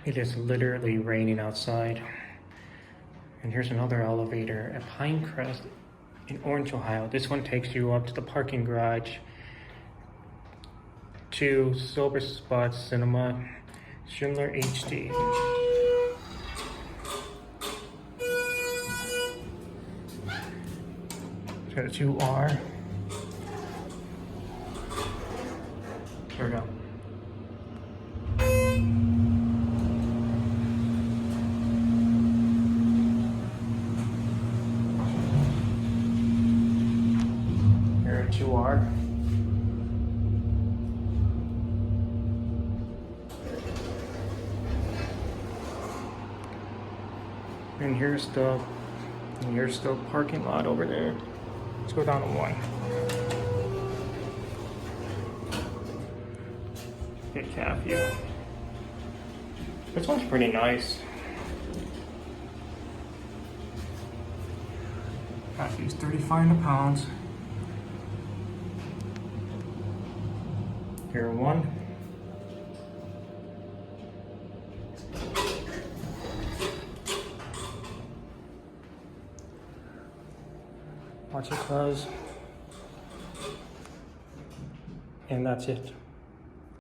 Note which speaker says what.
Speaker 1: It is literally raining outside. And here's another elevator at Pinecrest in Orange, Ohio. This one takes you up to the parking garage to Silverspot Cinema, Schindler HD. Got a 2R. Here we go. Here a 2R. And here's the parking lot over there. Let's go down to 1. Get cab view. This one's pretty nice. Cab view's 35 pounds. Here 1. Watch it close. And that's it.